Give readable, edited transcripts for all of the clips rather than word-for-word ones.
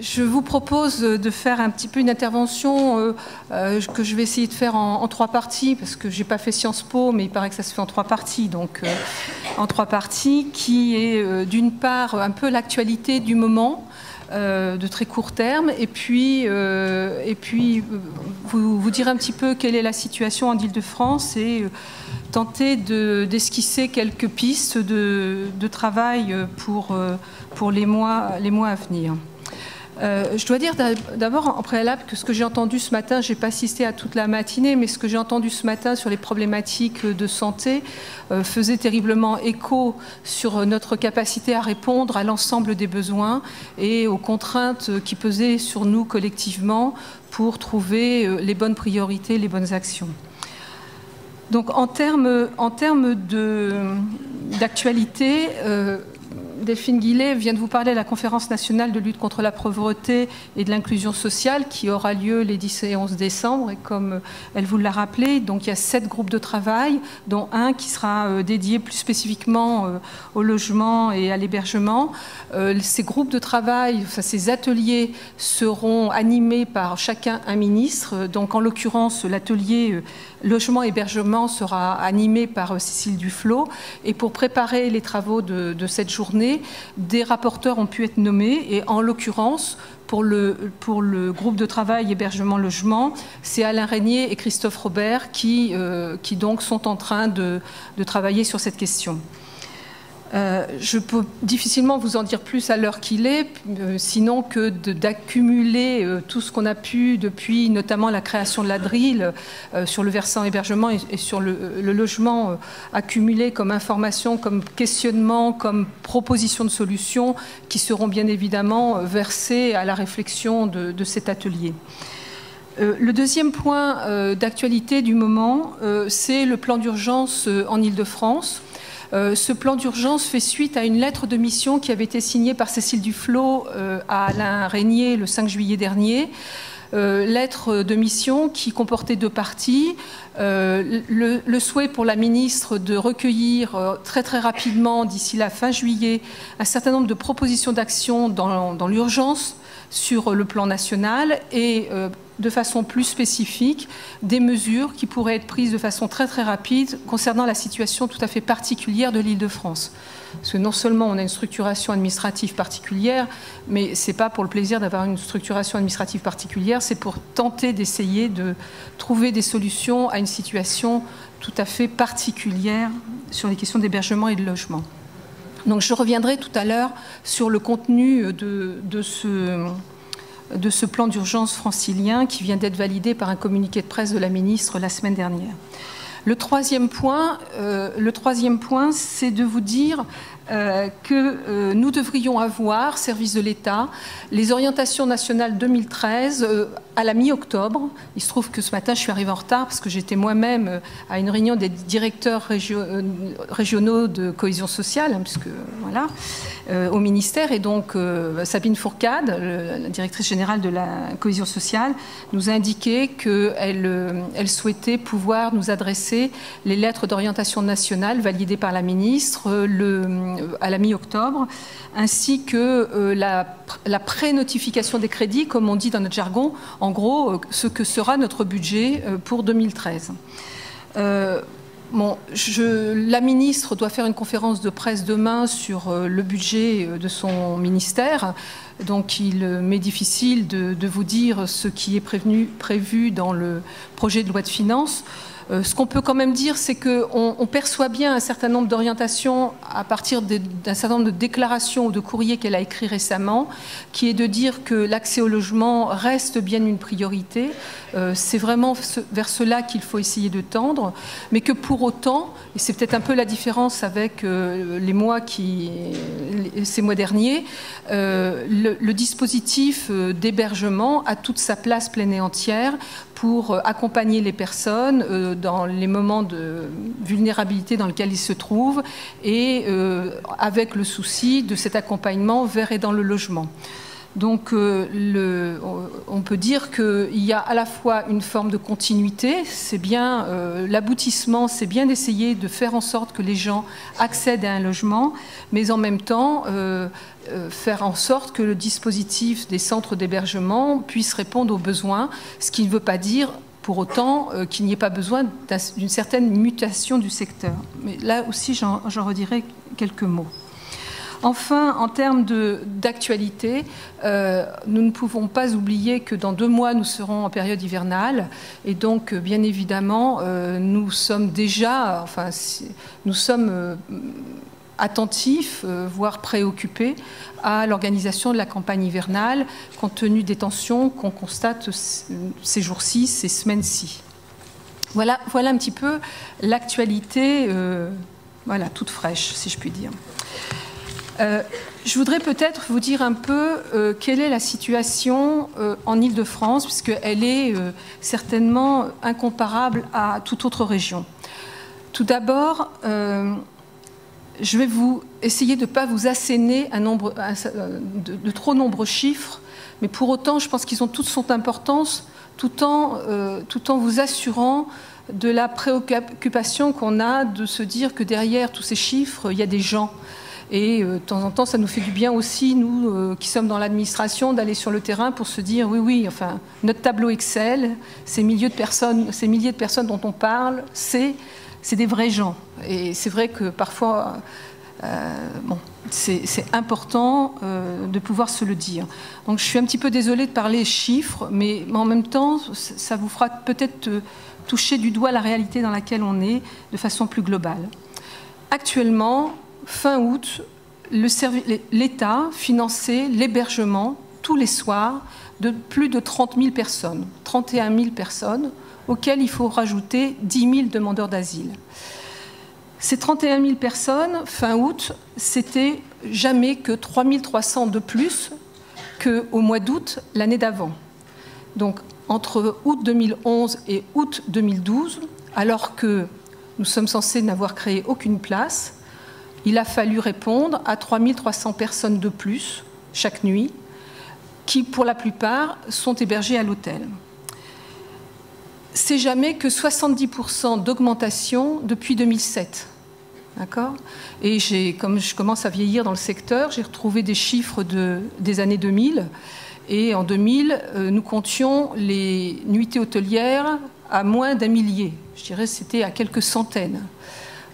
Je vous propose de faire un petit peu une intervention que je vais essayer de faire en trois parties, parce que je n'ai pas fait Sciences Po, mais il paraît que ça se fait en trois parties. Donc, en trois parties, qui est d'une part un peu l'actualité du moment, de très court terme, et puis vous dire un petit peu quelle est la situation en Île-de-France et tenter d'esquisser quelques pistes de travail pour les mois à venir. Je dois dire d'abord en préalable que ce que j'ai entendu ce matin, je n'ai pas assisté à toute la matinée, mais ce que j'ai entendu ce matin sur les problématiques de santé faisait terriblement écho sur notre capacité à répondre à l'ensemble des besoins et aux contraintes qui pesaient sur nous collectivement pour trouver les bonnes priorités, les bonnes actions. Donc en termes d'actualité, Delphine Guillet vient de vous parler de la conférence nationale de lutte contre la pauvreté et de l'inclusion sociale qui aura lieu les 10 et 11 décembre. Et comme elle vous l'a rappelé, donc il y a 7 groupes de travail, dont un qui sera dédié plus spécifiquement au logement et à l'hébergement. Ces groupes de travail, enfin, ces ateliers seront animés par chacun un ministre. Donc en l'occurrence, l'atelier logement-hébergement sera animé par Cécile Duflot. Et pour préparer les travaux de cette journée, des rapporteurs ont pu être nommés. Et en l'occurrence, pour le groupe de travail hébergement-logement, c'est Alain Régnier et Christophe Robert qui donc sont en train de travailler sur cette question. Je peux difficilement vous en dire plus à l'heure qu'il est, sinon que d'accumuler tout ce qu'on a pu depuis notamment la création de la DRIL sur le versant hébergement et sur le logement, accumulé comme information, comme questionnement, comme proposition de solutions qui seront bien évidemment versées à la réflexion de cet atelier. Le deuxième point d'actualité du moment, c'est le plan d'urgence en Île-de-France. Ce plan d'urgence fait suite à une lettre de mission qui avait été signée par Cécile Duflot à Alain Régnier le 5 juillet dernier. Lettre de mission qui comportait 2 parties. Le souhait pour la ministre de recueillir très rapidement, d'ici la fin juillet, un certain nombre de propositions d'action dans l'urgence sur le plan national et de façon plus spécifique, des mesures qui pourraient être prises de façon très rapide concernant la situation tout à fait particulière de l'Île-de-France. Parce que non seulement on a une structuration administrative particulière, mais ce n'est pas pour le plaisir d'avoir une structuration administrative particulière, c'est pour tenter d'essayer de trouver des solutions à une situation tout à fait particulière sur les questions d'hébergement et de logement. Donc je reviendrai tout à l'heure sur le contenu de ce plan d'urgence francilien qui vient d'être validé par un communiqué de presse de la ministre la semaine dernière. Le troisième point, c'est de vous dire que nous devrions avoir, service de l'État, les orientations nationales 2013 à la mi-octobre. Il se trouve que ce matin, je suis arrivée en retard parce que j'étais moi-même à une réunion des directeurs régionaux de cohésion sociale, puisque voilà, au ministère. Et donc, Sabine Fourcade, la directrice générale de la cohésion sociale, nous a indiqué qu'elle souhaitait pouvoir nous adresser les lettres d'orientation nationale validées par la ministre à la mi-octobre, ainsi que la pré-notification des crédits, comme on dit dans notre jargon, en gros, ce que sera notre budget pour 2013. La ministre doit faire une conférence de presse demain sur le budget de son ministère, donc il m'est difficile de vous dire ce qui est prévu dans le projet de loi de finances. Ce qu'on peut quand même dire, c'est qu'on perçoit bien un certain nombre d'orientations à partir d'un certain nombre de déclarations ou de courriers qu'elle a écrits récemment, qui est de dire que l'accès au logement reste bien une priorité. C'est vraiment vers cela qu'il faut essayer de tendre, mais que pour autant, et c'est peut-être un peu la différence avec ces mois derniers, le dispositif d'hébergement a toute sa place pleine et entière pour accompagner les personnes dans les moments de vulnérabilité dans lesquels ils se trouvent et avec le souci de cet accompagnement vers et dans le logement. Donc on peut dire qu'il y a à la fois une forme de continuité, c'est bien l'aboutissement, c'est bien d'essayer de faire en sorte que les gens accèdent à un logement, mais en même temps faire en sorte que le dispositif des centres d'hébergement puisse répondre aux besoins, ce qui ne veut pas dire pour autant qu'il n'y ait pas besoin d'une certaine mutation du secteur. Mais là aussi, j'en redirai quelques mots. Enfin, en termes d'actualité, nous ne pouvons pas oublier que dans 2 mois, nous serons en période hivernale. Et donc, bien évidemment, nous sommes déjà, attentifs, voire préoccupés à l'organisation de la campagne hivernale, compte tenu des tensions qu'on constate ces jours-ci, ces semaines-ci. Voilà un petit peu l'actualité, toute fraîche, si je puis dire. Je voudrais peut-être vous dire un peu quelle est la situation en Île-de-France, puisqu'elle est certainement incomparable à toute autre région. Tout d'abord, je vais essayer de ne pas vous asséner de trop nombreux chiffres, mais pour autant, je pense qu'ils ont toute son importance, tout en vous assurant de la préoccupation qu'on a de se dire que derrière tous ces chiffres, il y a des gens. Et de temps en temps, ça nous fait du bien aussi, nous qui sommes dans l'administration, d'aller sur le terrain pour se dire oui, enfin, notre tableau Excel, ces milliers de personnes dont on parle, c'est des vrais gens. Et c'est vrai que parfois, c'est important de pouvoir se le dire. Donc je suis un petit peu désolée de parler chiffres, mais en même temps, ça vous fera peut-être toucher du doigt la réalité dans laquelle on est de façon plus globale. Actuellement, fin août, l'État finançait l'hébergement tous les soirs de plus de 30 000 personnes, 31 000 personnes, auxquelles il faut rajouter 10 000 demandeurs d'asile. Ces 31 000 personnes, fin août, c'était jamais que 3 300 de plus qu'au mois d'août l'année d'avant. Donc entre août 2011 et août 2012, alors que nous sommes censés n'avoir créé aucune place, il a fallu répondre à 3 300 personnes de plus chaque nuit, qui pour la plupart sont hébergées à l'hôtel. C'est jamais que 70% d'augmentation depuis 2007. D'accord ? Et comme je commence à vieillir dans le secteur, j'ai retrouvé des chiffres des années 2000. Et en 2000, nous comptions les nuitées hôtelières à moins d'1 millier. Je dirais que c'était à quelques centaines.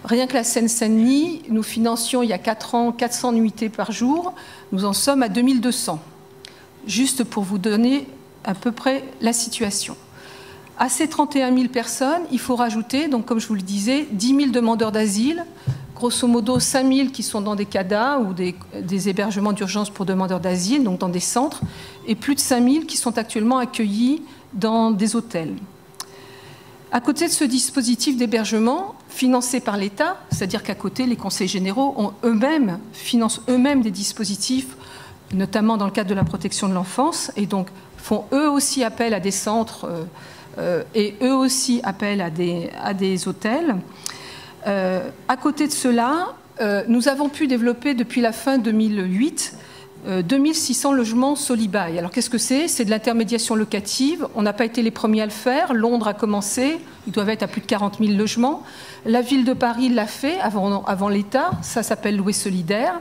Rien que la Seine-Saint-Denis, nous financions il y a 4 ans 400 nuitées par jour. Nous en sommes à 2200. Juste pour vous donner à peu près la situation. À ces 31 000 personnes, il faut rajouter, donc comme je vous le disais, 10 000 demandeurs d'asile, grosso modo 5 000 qui sont dans des CADA ou des hébergements d'urgence pour demandeurs d'asile, donc dans des centres, et plus de 5 000 qui sont actuellement accueillis dans des hôtels. À côté de ce dispositif d'hébergement financé par l'État, c'est-à-dire qu'à côté, les conseils généraux financent eux-mêmes des dispositifs, notamment dans le cadre de la protection de l'enfance, et donc font eux aussi appel à des centres et eux aussi appel à des hôtels. À côté de cela, nous avons pu développer depuis la fin 2008 2600 logements Solibail. Alors qu'est-ce que c'est ? C'est de l'intermédiation locative. On n'a pas été les premiers à le faire. Londres a commencé. Ils doivent être à plus de 40 000 logements. La ville de Paris l'a fait avant l'État. Ça s'appelle louer solidaire.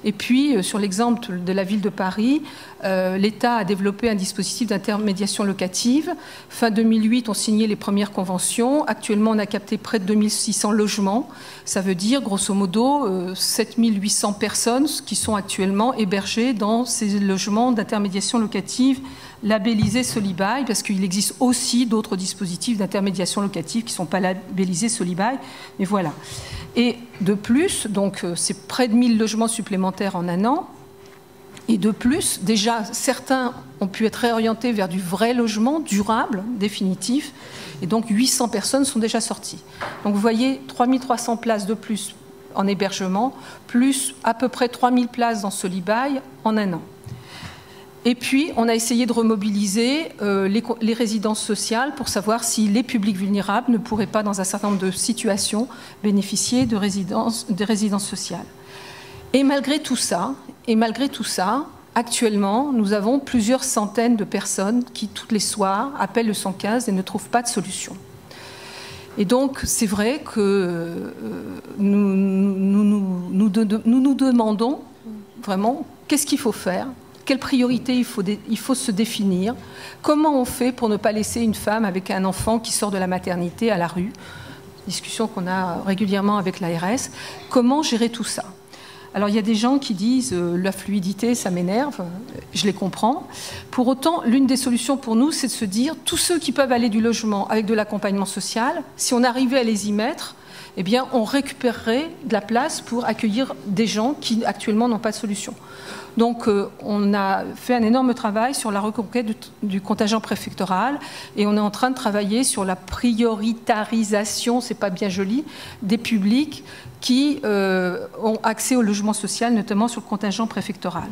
Et puis, sur l'exemple de la ville de Paris, l'État a développé un dispositif d'intermédiation locative. Fin 2008, on signait les premières conventions. Actuellement, on a capté près de 2600 logements. Ça veut dire, grosso modo, 7800 personnes qui sont actuellement hébergées dans ces logements d'intermédiation locative labellisés Solibail, parce qu'il existe aussi d'autres dispositifs d'intermédiation locative qui ne sont pas labellisés Solibail. Mais voilà. Et de plus, donc c'est près de 1000 logements supplémentaires en un an. Et de plus, déjà, certains ont pu être réorientés vers du vrai logement durable, définitif. Et donc 800 personnes sont déjà sorties. Donc vous voyez, 3300 places de plus en hébergement, plus à peu près 3000 places dans Solibail en un an. Et puis, on a essayé de remobiliser les résidences sociales pour savoir si les publics vulnérables ne pourraient pas, dans un certain nombre de situations, bénéficier de résidences sociales. Et malgré tout ça, actuellement, nous avons plusieurs centaines de personnes qui, tous les soirs, appellent le 115 et ne trouvent pas de solution. Et donc, c'est vrai que nous nous demandons vraiment qu'est-ce qu'il faut faire, quelles priorités il faut se définir, comment on fait pour ne pas laisser une femme avec un enfant qui sort de la maternité à la rue, discussion qu'on a régulièrement avec l'ARS, comment gérer tout ça. Alors, il y a des gens qui disent la fluidité, ça m'énerve, je les comprends. Pour autant, l'une des solutions pour nous, c'est de se dire tous ceux qui peuvent aller du logement avec de l'accompagnement social, si on arrivait à les y mettre, eh bien, on récupérerait de la place pour accueillir des gens qui actuellement n'ont pas de solution. Donc, on a fait un énorme travail sur la reconquête du contingent préfectoral et on est en train de travailler sur la prioritarisation, c'est pas bien joli, des publics qui ont accès au logement social, notamment sur le contingent préfectoral.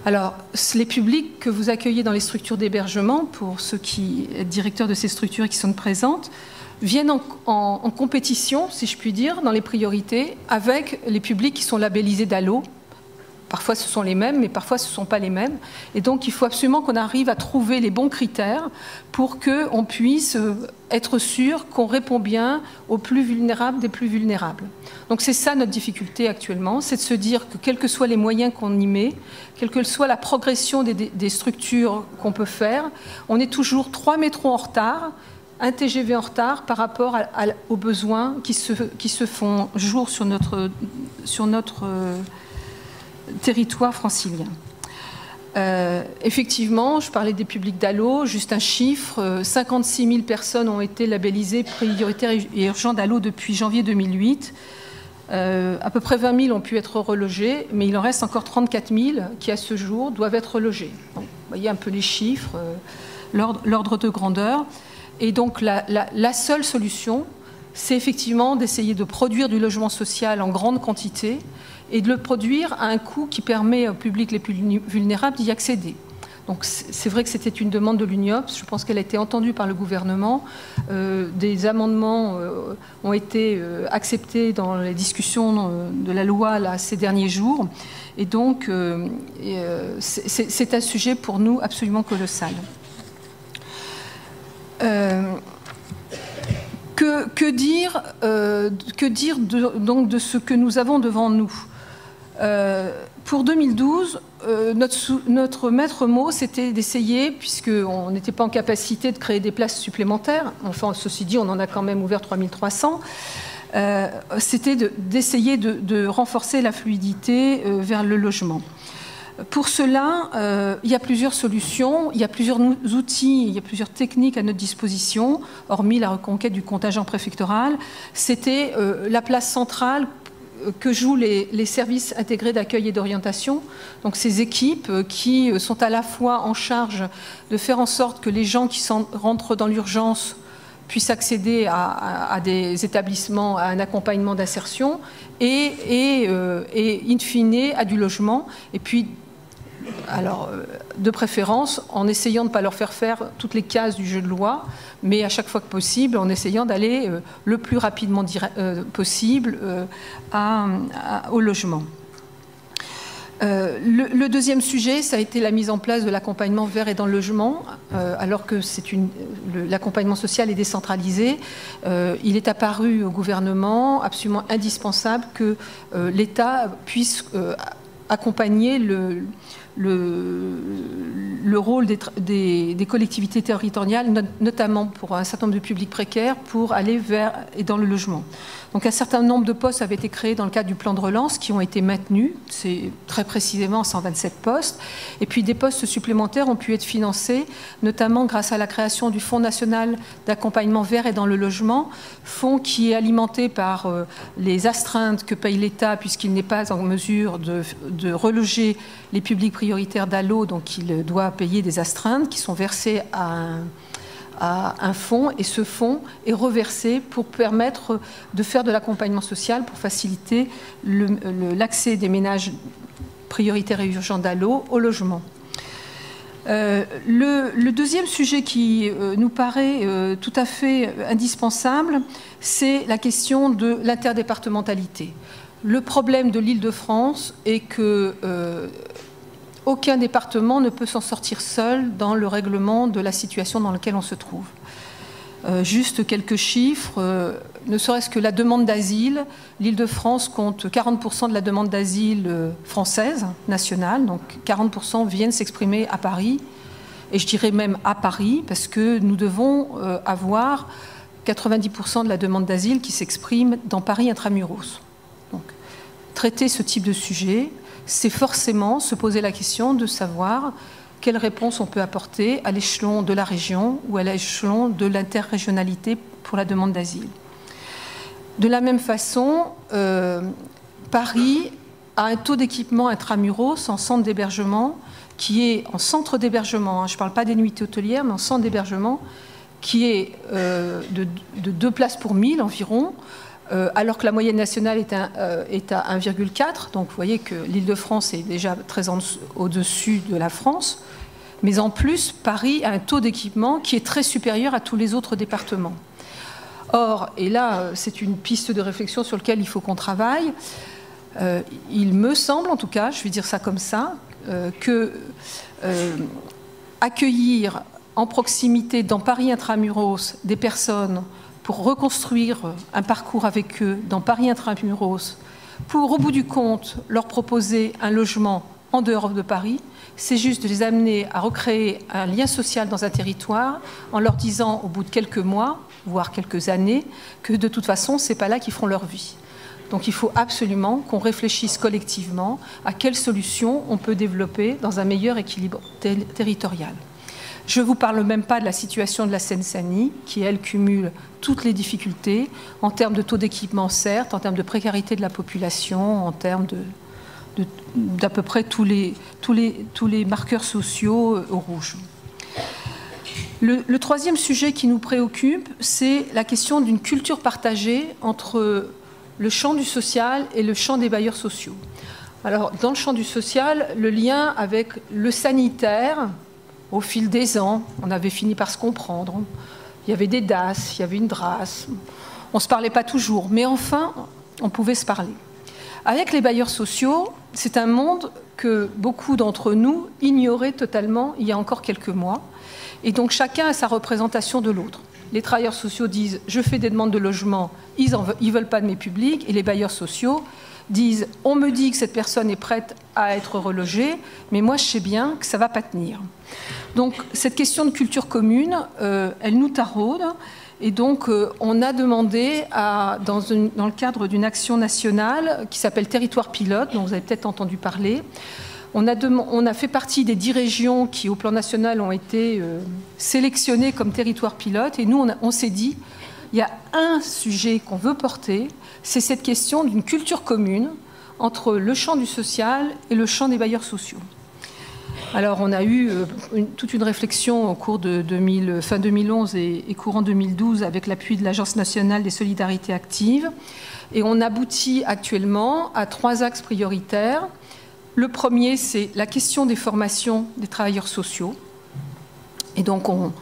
Alors, les publics que vous accueillez dans les structures d'hébergement, pour ceux qui sont directeurs de ces structures et qui sont présentes, viennent en compétition, si je puis dire, dans les priorités, avec les publics qui sont labellisés DALO. Parfois, ce sont les mêmes, mais parfois, ce ne sont pas les mêmes. Et donc, il faut absolument qu'on arrive à trouver les bons critères pour qu'on puisse être sûr qu'on répond bien aux plus vulnérables des plus vulnérables. Donc, c'est ça notre difficulté actuellement, c'est de se dire que quels que soient les moyens qu'on y met, quelle que soit la progression des structures qu'on peut faire, on est toujours 3 métros en retard, un TGV en retard par rapport aux besoins qui se font jour sur notre territoire francilien. Effectivement, je parlais des publics DALO, juste un chiffre, 56 000 personnes ont été labellisées prioritaires et urgents DALO depuis janvier 2008. À peu près 20 000 ont pu être relogés, mais il en reste encore 34 000 qui, à ce jour, doivent être relogés. Donc, vous voyez un peu les chiffres, l'ordre de grandeur. Et donc, la seule solution, c'est effectivement d'essayer de produire du logement social en grande quantité et de le produire à un coût qui permet aux publics les plus vulnérables d'y accéder. Donc c'est vrai que c'était une demande de l'UNIOPS, je pense qu'elle a été entendue par le gouvernement. Des amendements ont été acceptés dans les discussions de la loi là, ces derniers jours. Et donc c'est un sujet pour nous absolument colossal. Que dire donc de ce que nous avons devant nous? Pour 2012, notre maître mot, c'était d'essayer, puisqu'on n'était pas en capacité de créer des places supplémentaires, enfin, ceci dit, on en a quand même ouvert 3300, c'était d'essayer de renforcer la fluidité vers le logement. Pour cela, il y a plusieurs solutions, il y a plusieurs outils, il y a plusieurs techniques à notre disposition, hormis la reconquête du contingent préfectoral. C'était la place centrale que jouent les services intégrés d'accueil et d'orientation. Donc ces équipes qui sont à la fois en charge de faire en sorte que les gens qui rentrent dans l'urgence puissent accéder à des établissements, à un accompagnement d'insertion et in fine à du logement. Et puis, alors, de préférence, en essayant de ne pas leur faire toutes les cases du jeu de loi, mais à chaque fois que possible, en essayant d'aller le plus rapidement possible au logement. Le deuxième sujet, ça a été la mise en place de l'accompagnement vers et dans le logement, alors que l'accompagnement social est décentralisé. Il est apparu au gouvernement absolument indispensable que l'État puisse accompagner le rôle des collectivités territoriales, notamment pour un certain nombre de publics précaires, pour aller vers et dans le logement. Donc un certain nombre de postes avaient été créés dans le cadre du plan de relance qui ont été maintenus, c'est très précisément 127 postes, et puis des postes supplémentaires ont pu être financés, notamment grâce à la création du Fonds national d'accompagnement vers et dans le logement, fonds qui est alimenté par les astreintes que paye l'État puisqu'il n'est pas en mesure de reloger les publics prioritaires DALO, donc il doit payer des astreintes qui sont versées à un fonds, et ce fonds est reversé pour permettre de faire de l'accompagnement social pour faciliter l'accès des ménages prioritaires et urgents DALO au logement. Le deuxième sujet qui nous paraît tout à fait indispensable, c'est la question de l'interdépartementalité. Le problème de l'Île-de-France est que aucun département ne peut s'en sortir seul dans le règlement de la situation dans laquelle on se trouve. Juste quelques chiffres, ne serait-ce que la demande d'asile. L'Île-de-France compte 40% de la demande d'asile française, nationale, donc 40% viennent s'exprimer à Paris, et je dirais même à Paris, parce que nous devons avoir 90% de la demande d'asile qui s'exprime dans Paris intramuros. Donc, traiter ce type de sujet, c'est forcément se poser la question de savoir quelle réponse on peut apporter à l'échelon de la région ou à l'échelon de l'interrégionalité pour la demande d'asile. De la même façon, Paris a un taux d'équipement intramuros en centre d'hébergement qui est en centre d'hébergement, je ne parle pas des nuitées hôtelières, mais en centre d'hébergement, qui est de 2 places pour 1000 environ, alors que la moyenne nationale est à 1,4. Donc vous voyez que l'Île-de-France est déjà très au-dessus de la France. Mais en plus, Paris a un taux d'équipement qui est très supérieur à tous les autres départements. Or, et là, c'est une piste de réflexion sur laquelle il faut qu'on travaille, il me semble, en tout cas, je vais dire ça comme ça, que accueillir en proximité, dans Paris intramuros, des personnes pour reconstruire un parcours avec eux dans Paris intramuros, pour, au bout du compte, leur proposer un logement en dehors de Paris, c'est juste de les amener à recréer un lien social dans un territoire en leur disant, au bout de quelques mois, voire quelques années, que de toute façon, ce n'est pas là qu'ils feront leur vie. Donc il faut absolument qu'on réfléchisse collectivement à quelles solutions on peut développer dans un meilleur équilibre territorial. Je ne vous parle même pas de la situation de la Seine-Saint-Denis, qui, elle, cumule toutes les difficultés, en termes de taux d'équipement, certes, en termes de précarité de la population, en termes d'à peu près tous les marqueurs sociaux au rouge. Le troisième sujet qui nous préoccupe, c'est la question d'une culture partagée entre le champ du social et le champ des bailleurs sociaux. Alors, dans le champ du social, le lien avec le sanitaire, au fil des ans, on avait fini par se comprendre. Il y avait des DAS, il y avait une DRAS. On ne se parlait pas toujours, mais enfin, on pouvait se parler. Avec les bailleurs sociaux, c'est un monde que beaucoup d'entre nous ignoraient totalement il y a encore quelques mois. Et donc, chacun a sa représentation de l'autre. Les travailleurs sociaux disent « je fais des demandes de logement, ils ne veulent pas de mes publics ». Et les bailleurs sociaux disent « on me dit que cette personne est prête à être relogée, mais moi je sais bien que ça ne va pas tenir ». Donc cette question de culture commune, elle nous taraude. Et donc on a demandé, dans le cadre d'une action nationale qui s'appelle Territoire Pilote, dont vous avez peut-être entendu parler, on a fait partie des 10 régions qui, au plan national, ont été sélectionnées comme territoire pilote. Et nous, on s'est dit, il y a un sujet qu'on veut porter, c'est cette question d'une culture commune entre le champ du social et le champ des bailleurs sociaux. Alors, on a eu toute une réflexion au cours de fin 2011 et courant 2012 avec l'appui de l'Agence nationale des solidarités actives. Et on aboutit actuellement à 3 axes prioritaires. Le premier, c'est la question des formations des travailleurs sociaux. Et donc, on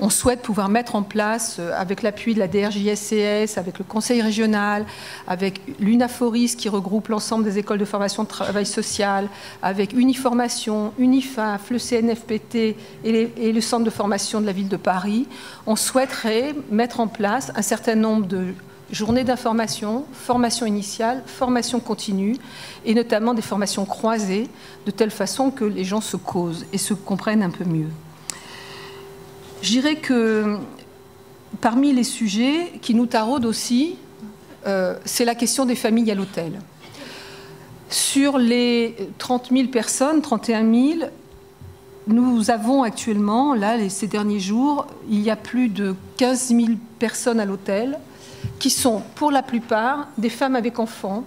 souhaite pouvoir mettre en place, avec l'appui de la DRJSCS, avec le Conseil régional, avec l'UNAFORIS qui regroupe l'ensemble des écoles de formation de travail social, avec Uniformation, Unifaf, le CNFPT et le Centre de formation de la ville de Paris, on souhaiterait mettre en place un certain nombre de journées d'information, formation initiale, formation continue, et notamment des formations croisées, de telle façon que les gens se causent et se comprennent un peu mieux. Je dirais que parmi les sujets qui nous taraudent aussi, c'est la question des familles à l'hôtel. Sur les 30 000 personnes, 31 000, nous avons actuellement, là, ces derniers jours, il y a plus de 15 000 personnes à l'hôtel qui sont, pour la plupart, des femmes avec enfants,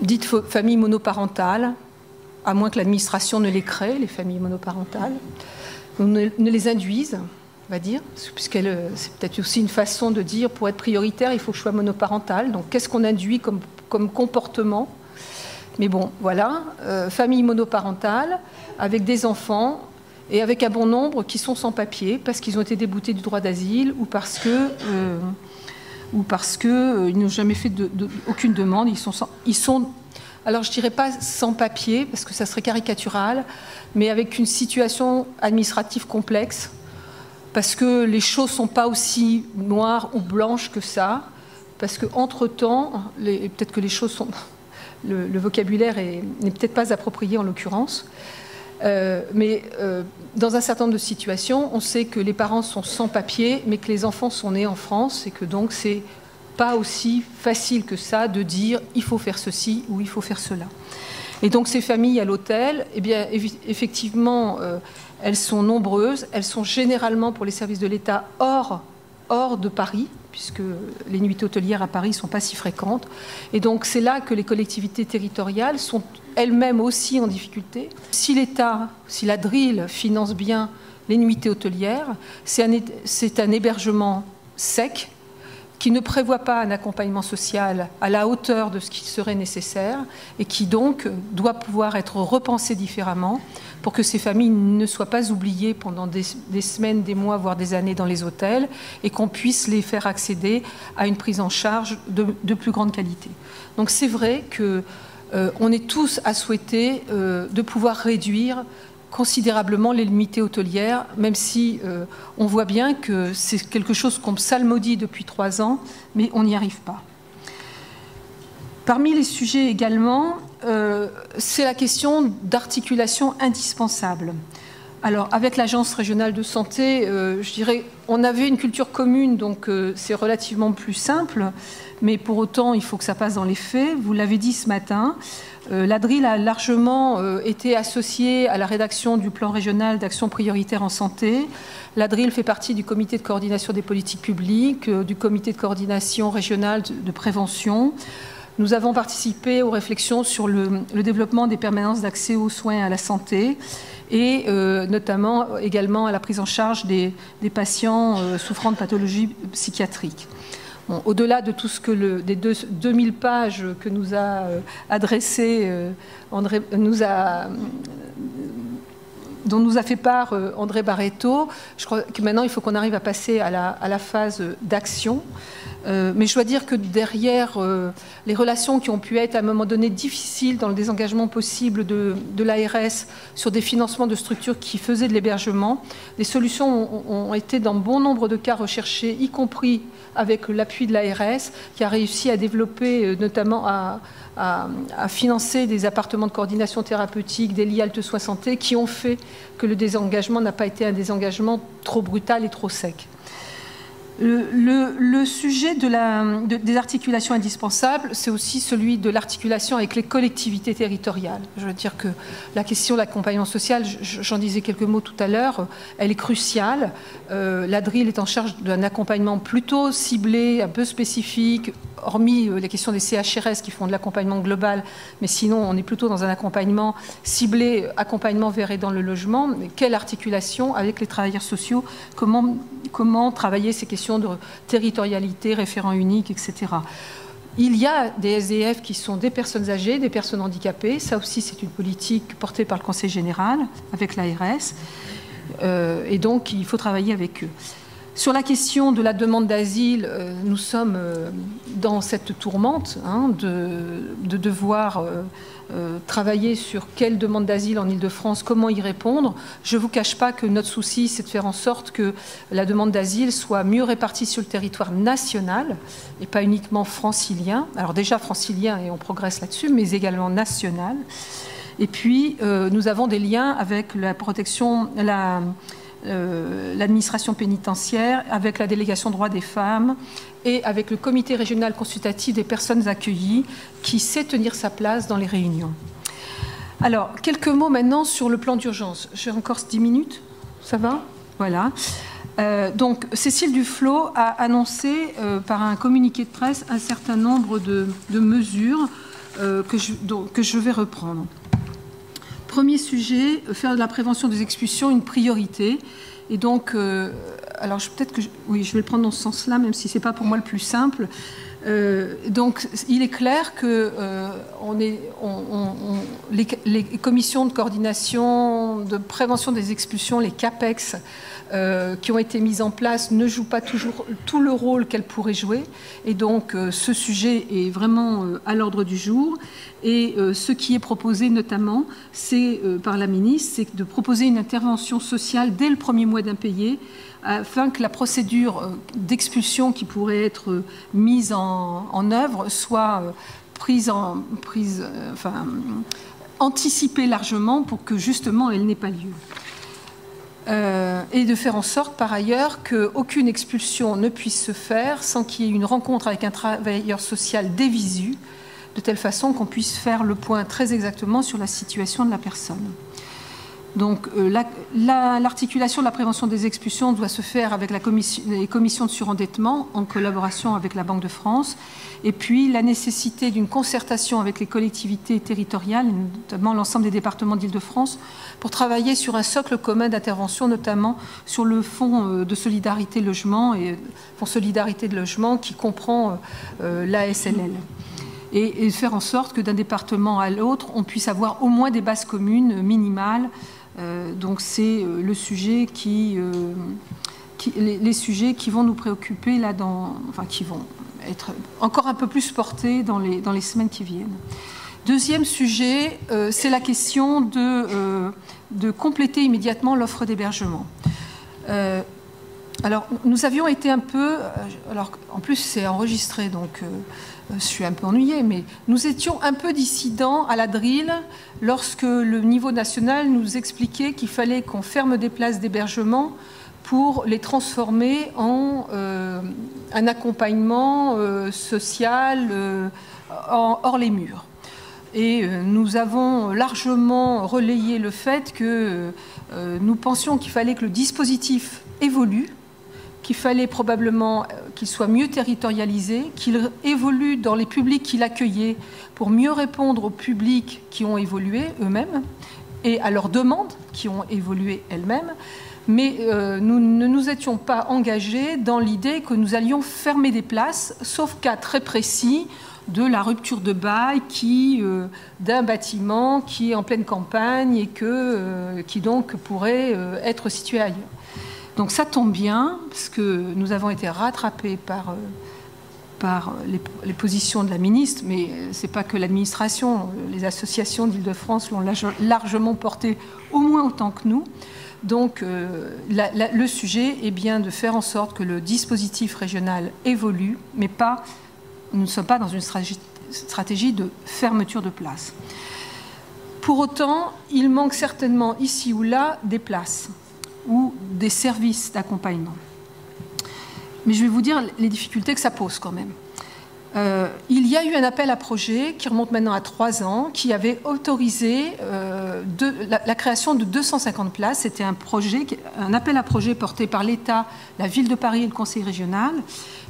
dites familles monoparentales, à moins que l'administration ne les crée, les familles monoparentales, ne les induisent, on va dire, puisque c'est peut-être aussi une façon de dire, pour être prioritaire, il faut que je sois monoparental. Donc, qu'est-ce qu'on induit comme comportement? Mais bon, voilà, famille monoparentale, avec des enfants, et avec un bon nombre qui sont sans papier, parce qu'ils ont été déboutés du droit d'asile, ou parce qu'ils n'ont jamais fait aucune demande. Ils sont alors je ne dirais pas sans papier, parce que ça serait caricatural, mais avec une situation administrative complexe, parce que les choses ne sont pas aussi noires ou blanches que ça, parce qu'entre-temps, peut-être que les choses sont... Le vocabulaire n'est peut-être pas approprié en l'occurrence, mais dans un certain nombre de situations, on sait que les parents sont sans papier, mais que les enfants sont nés en France, et que donc c'est pas aussi facile que ça de dire il faut faire ceci ou il faut faire cela. Et donc ces familles à l'hôtel, eh bien, effectivement, elles sont nombreuses, elles sont généralement pour les services de l'État hors de Paris, puisque les nuitées hôtelières à Paris ne sont pas si fréquentes. Et donc c'est là que les collectivités territoriales sont elles-mêmes aussi en difficulté. Si l'État, si la DRIL finance bien les nuitées hôtelières, c'est un hébergement sec, qui ne prévoit pas un accompagnement social à la hauteur de ce qui serait nécessaire et qui donc doit pouvoir être repensé différemment pour que ces familles ne soient pas oubliées pendant des semaines, des mois, voire des années dans les hôtels et qu'on puisse les faire accéder à une prise en charge de plus grande qualité. Donc c'est vrai qu'on est tous à souhaiter de pouvoir réduire considérablement les nuitées hôtelières, même si on voit bien que c'est quelque chose qu'on psalmodie depuis 3 ans, mais on n'y arrive pas. Parmi les sujets également, c'est la question d'articulation indispensable. Alors, avec l'Agence régionale de santé, je dirais, on avait une culture commune, donc c'est relativement plus simple, mais pour autant, il faut que ça passe dans les faits. Vous l'avez dit ce matin, la DRIL a largement été associée à la rédaction du plan régional d'action prioritaire en santé. La DRIL fait partie du comité de coordination des politiques publiques, du comité de coordination régionale de prévention. Nous avons participé aux réflexions sur le développement des permanences d'accès aux soins et à la santé et notamment également à la prise en charge des patients souffrant de pathologies psychiatriques. Bon, au-delà de tout ce que des 2000 pages que nous a adressé dont nous a fait part André Barreto, je crois que maintenant il faut qu'on arrive à passer à la phase d'action. Mais je dois dire que derrière les relations qui ont pu être à un moment donné difficiles dans le désengagement possible de l'ARS sur des financements de structures qui faisaient de l'hébergement, des solutions ont été dans bon nombre de cas recherchées, y compris avec l'appui de l'ARS, qui a réussi à développer, notamment à financer des appartements de coordination thérapeutique, des lits Halte Soins Santé, qui ont fait que le désengagement n'a pas été un désengagement trop brutal et trop sec. Le sujet des articulations indispensables, c'est aussi celui de l'articulation avec les collectivités territoriales. Je veux dire que la question de l'accompagnement social, j'en disais quelques mots tout à l'heure, elle est cruciale. La DRIL est en charge d'un accompagnement plutôt ciblé, un peu spécifique, hormis les questions des CHRS qui font de l'accompagnement global, mais sinon on est plutôt dans un accompagnement ciblé, accompagnement vers et dans le logement. Mais quelle articulation avec les travailleurs sociaux, comment travailler ces questions de territorialité, référent unique, etc. Il y a des SDF qui sont des personnes âgées, des personnes handicapées. Ça aussi, c'est une politique portée par le Conseil général avec l'ARS. Et donc, il faut travailler avec eux. Sur la question de la demande d'asile, nous sommes dans cette tourmente de devoir travailler sur quelle demande d'asile en Île-de-France, comment y répondre. Je ne vous cache pas que notre souci, c'est de faire en sorte que la demande d'asile soit mieux répartie sur le territoire national et pas uniquement francilien. Alors déjà francilien, et on progresse là-dessus, mais également national. Et puis, nous avons des liens avec la protection, l'administration pénitentiaire, avec la délégation droits des femmes et avec le comité régional consultatif des personnes accueillies qui sait tenir sa place dans les réunions. Alors, quelques mots maintenant sur le plan d'urgence. J'ai encore 10 minutes, ça va? Voilà. Donc, Cécile Duflot a annoncé par un communiqué de presse un certain nombre de mesures que je vais reprendre. Premier sujet, faire de la prévention des expulsions une priorité. Et donc, alors peut-être que oui, je vais le prendre dans ce sens-là, même si ce n'est pas pour moi le plus simple. Donc, il est clair que les commissions de coordination, de prévention des expulsions, les CAPEX, qui ont été mises en place ne jouent pas toujours tout le rôle qu'elles pourraient jouer. Et donc, ce sujet est vraiment à l'ordre du jour. Et ce qui est proposé notamment, c'est par la ministre, c'est de proposer une intervention sociale dès le premier mois d'impayé, afin que la procédure d'expulsion qui pourrait être mise en œuvre soit anticipée largement pour que justement elle n'ait pas lieu. Et de faire en sorte par ailleurs qu'aucune expulsion ne puisse se faire sans qu'il y ait une rencontre avec un travailleur social dévisu, de telle façon qu'on puisse faire le point très exactement sur la situation de la personne. Donc l'articulation de la prévention des expulsions doit se faire avec les commissions de surendettement en collaboration avec la Banque de France, et puis la nécessité d'une concertation avec les collectivités territoriales, notamment l'ensemble des départements d'Île-de-France, pour travailler sur un socle commun d'intervention, notamment sur le fonds de solidarité logement et fonds solidarité de logement qui comprend l'ASNL. Et faire en sorte que d'un département à l'autre, on puisse avoir au moins des bases communes minimales. Donc c'est le sujet les sujets qui vont nous préoccuper là qui vont être encore un peu plus portés dans les semaines qui viennent. Deuxième sujet, c'est la question de compléter immédiatement l'offre d'hébergement. Alors nous avions été un peu, alors en plus c'est enregistré donc je suis un peu ennuyée, mais nous étions un peu dissidents à la DRIL lorsque le niveau national nous expliquait qu'il fallait qu'on ferme des places d'hébergement pour les transformer en un accompagnement social hors les murs. Et nous avons largement relayé le fait que nous pensions qu'il fallait que le dispositif évolue, qu'il fallait probablement qu'il soit mieux territorialisé, qu'il évolue dans les publics qu'il accueillait pour mieux répondre aux publics qui ont évolué eux-mêmes et à leurs demandes qui ont évolué elles-mêmes. Mais nous ne nous étions pas engagés dans l'idée que nous allions fermer des places, sauf cas très précis de la rupture de bail d'un bâtiment qui est en pleine campagne et qui donc pourrait être situé ailleurs. Donc ça tombe bien, parce que nous avons été rattrapés par les positions de la ministre, mais ce n'est pas que l'administration, les associations d'Île-de-France l'ont largement porté au moins autant que nous. Donc le sujet est bien de faire en sorte que le dispositif régional évolue, mais nous ne sommes pas dans une stratégie de fermeture de places. Pour autant, il manque certainement ici ou là des places ou des services d'accompagnement. Mais je vais vous dire les difficultés que ça pose quand même. Il y a eu un appel à projet qui remonte maintenant à 3 ans, qui avait autorisé la création de 250 places. C'était un appel à projet porté par l'État, la Ville de Paris et le Conseil régional,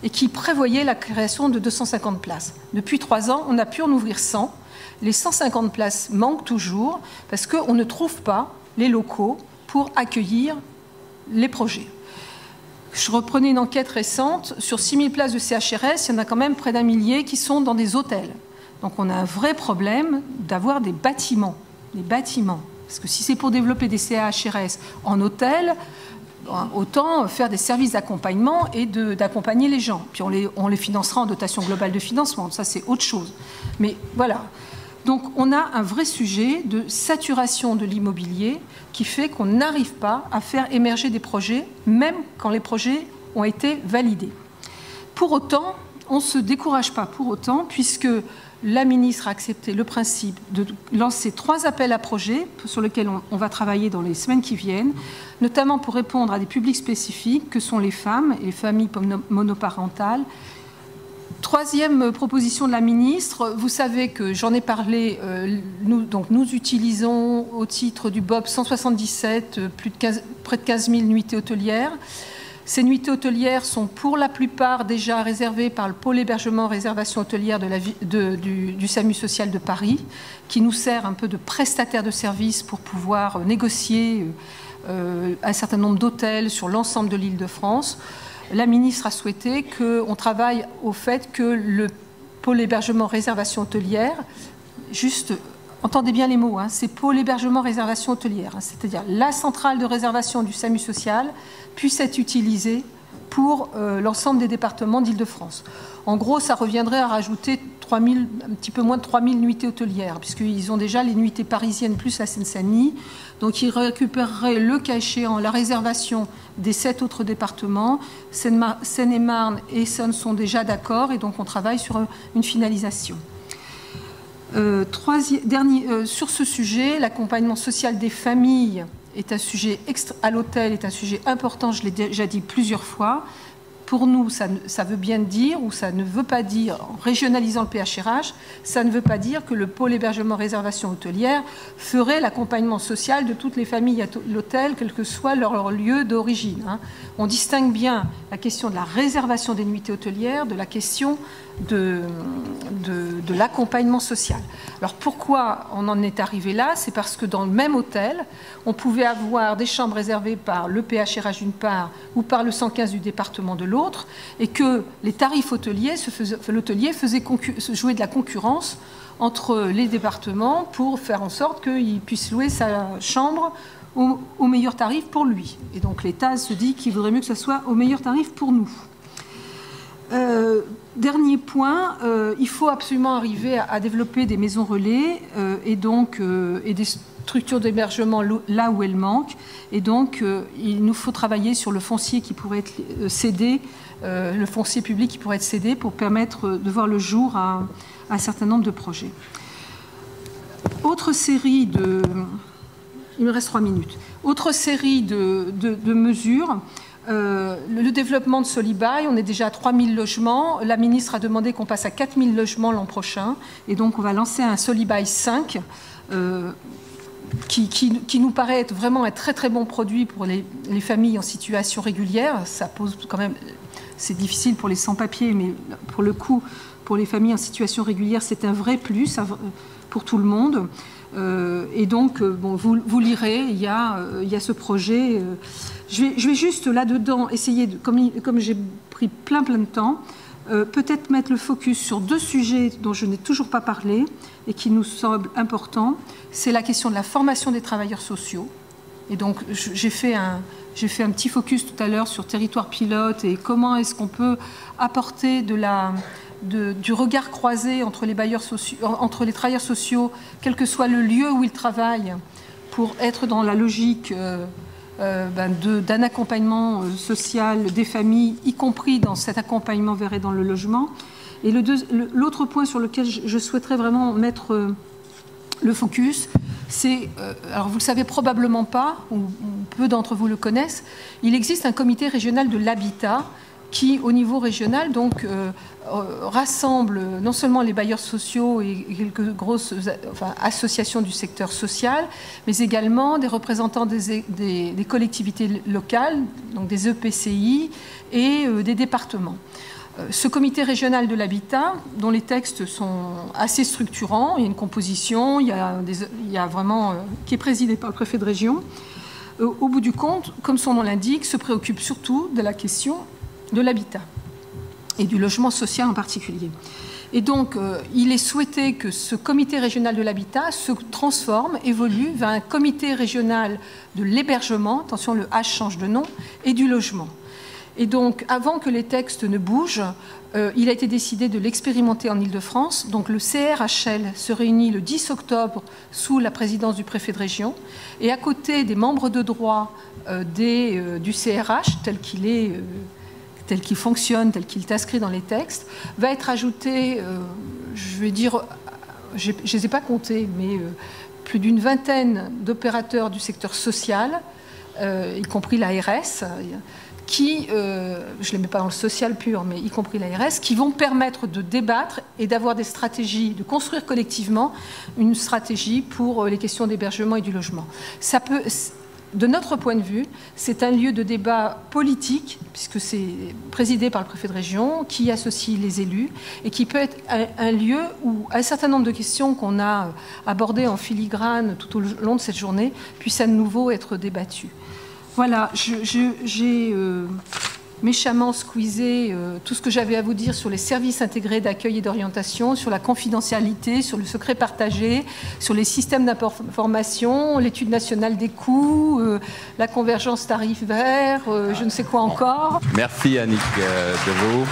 et qui prévoyait la création de 250 places. Depuis 3 ans, on a pu en ouvrir 100. Les 150 places manquent toujours parce qu'on ne trouve pas les locaux pour accueillir les projets. Je reprenais une enquête récente, sur 6000 places de CHRS, il y en a quand même près d'1 millier qui sont dans des hôtels. Donc on a un vrai problème d'avoir des bâtiments. Parce que si c'est pour développer des CHRS en hôtel, autant faire des services d'accompagnement et d'accompagner les gens. Puis on les financera en dotation globale de financement, ça c'est autre chose. Mais voilà. Donc on a un vrai sujet de saturation de l'immobilier qui fait qu'on n'arrive pas à faire émerger des projets, même quand les projets ont été validés. Pour autant, on ne se décourage pas pour autant, puisque la ministre a accepté le principe de lancer 3 appels à projets sur lesquels on va travailler dans les semaines qui viennent, notamment pour répondre à des publics spécifiques que sont les femmes et les familles monoparentales. 3e proposition de la ministre, vous savez que j'en ai parlé, nous utilisons au titre du BOP 177 près de 15 000 nuitées hôtelières. Ces nuitées hôtelières sont pour la plupart déjà réservées par le pôle hébergement réservation hôtelière du SAMU social de Paris, qui nous sert un peu de prestataire de services pour pouvoir négocier un certain nombre d'hôtels sur l'ensemble de l'Île-de-France. la ministre a souhaité qu'on travaille au fait que le pôle hébergement réservation hôtelière, juste, entendez bien les mots, hein, c'est pôle hébergement réservation hôtelière, hein, c'est-à-dire la centrale de réservation du SAMU social puisse être utilisée pour l'ensemble des départements d'Île-de-France. En gros, ça reviendrait à rajouter un petit peu moins de 3000 nuitées hôtelières, puisqu'ils ont déjà les nuitées parisiennes plus la Seine-Saint-Denis. Donc ils récupéreraient, le cas échéant, la réservation des 7 autres départements. Seine-et-Marne et Essonne sont déjà d'accord, et donc on travaille sur une finalisation. Sur ce sujet, l'accompagnement social des familles est un sujet à l'hôtel est un sujet important, je l'ai déjà dit plusieurs fois. Pour nous, ça veut bien dire, ou ça ne veut pas dire, en régionalisant le PHRH, ça ne veut pas dire que le pôle hébergement réservation hôtelière ferait l'accompagnement social de toutes les familles à l'hôtel, quel que soit leur lieu d'origine. Hein. On distingue bien la question de la réservation des nuitées hôtelières de la question de l'accompagnement social. Alors pourquoi on en est arrivé là? C'est parce que dans le même hôtel, on pouvait avoir des chambres réservées par le PHRH d'une part ou par le 115 du département de l'autre, et que les tarifs hôteliers, l'hôtelier faisait jouer de la concurrence entre les départements pour faire en sorte qu'il puisse louer sa chambre au meilleur tarif pour lui. Et donc l'État se dit qu'il vaudrait mieux que ce soit au meilleur tarif pour nous. Dernier point, il faut absolument arriver à développer des maisons relais et des structures d'hébergement là où elles manquent. Et donc, il nous faut travailler sur le foncier qui pourrait être cédé, le foncier public qui pourrait être cédé pour permettre de voir le jour à un certain nombre de projets. Autre série de... Il me reste 3 minutes. Autre série de mesures. Le développement de Solibail, on est déjà à 3000 logements. La ministre a demandé qu'on passe à 4000 logements l'an prochain. Et donc, on va lancer un Solibail 5 qui nous paraît être vraiment un très très bon produit pour les familles en situation régulière. Ça pose quand même... C'est difficile pour les sans-papiers, mais pour le coup, pour les familles en situation régulière, c'est un vrai plus pour tout le monde. Et donc, bon, vous lirez, il y a ce projet... Je vais juste là-dedans essayer, comme j'ai pris plein de temps, peut-être mettre le focus sur 2 sujets dont je n'ai toujours pas parlé et qui nous semblent importants. C'est la question de la formation des travailleurs sociaux. Et donc, j'ai fait un petit focus tout à l'heure sur territoire pilote et comment est-ce qu'on peut apporter du regard croisé entre les bailleurs sociaux, entre les travailleurs sociaux, quel que soit le lieu où ils travaillent, pour être dans la logique d'un accompagnement social des familles, y compris dans cet accompagnement vers et dans le logement. Et l'autre point sur lequel je souhaiterais vraiment mettre le focus, c'est, alors vous ne le savez probablement pas, ou peu d'entre vous le connaissent, il existe un comité régional de l'habitat qui, au niveau régional, donc, rassemble non seulement les bailleurs sociaux et quelques grosses associations du secteur social, mais également des représentants des collectivités locales, donc des EPCI et des départements. Ce comité régional de l'habitat, dont les textes sont assez structurants, il y a une composition, il y a vraiment, qui est présidé par le préfet de région, au bout du compte, comme son nom l'indique, se préoccupe surtout de la question de l'habitat et du logement social en particulier. Et donc, il est souhaité que ce comité régional de l'habitat se transforme, évolue vers un comité régional de l'hébergement, attention, le H change de nom, et du logement. Et donc, avant que les textes ne bougent, il a été décidé de l'expérimenter en Île-de-France. Donc, le CRHL se réunit le 10 octobre sous la présidence du préfet de région. Et à côté des membres de droit du CRH, tel qu'il fonctionne, tel qu'il est inscrit dans les textes, va être ajouté, je vais dire, je ne les ai pas comptés, mais plus d'une vingtaine d'opérateurs du secteur social, y compris l'ARS, qui, je ne les mets pas dans le social pur, mais y compris l'ARS, qui vont permettre de débattre et d'avoir des stratégies, de construire collectivement une stratégie pour les questions d'hébergement et du logement. Ça peut... De notre point de vue, c'est un lieu de débat politique, puisque c'est présidé par le préfet de région, qui associe les élus, et qui peut être un lieu où un certain nombre de questions qu'on a abordées en filigrane tout au long de cette journée puissent à nouveau être débattues. Voilà, j'ai méchamment squeezé tout ce que j'avais à vous dire sur les services intégrés d'accueil et d'orientation, sur la confidentialité, sur le secret partagé, sur les systèmes d'information, l'étude nationale des coûts, la convergence tarifaire, je ne sais quoi encore. Merci Annick Deveau.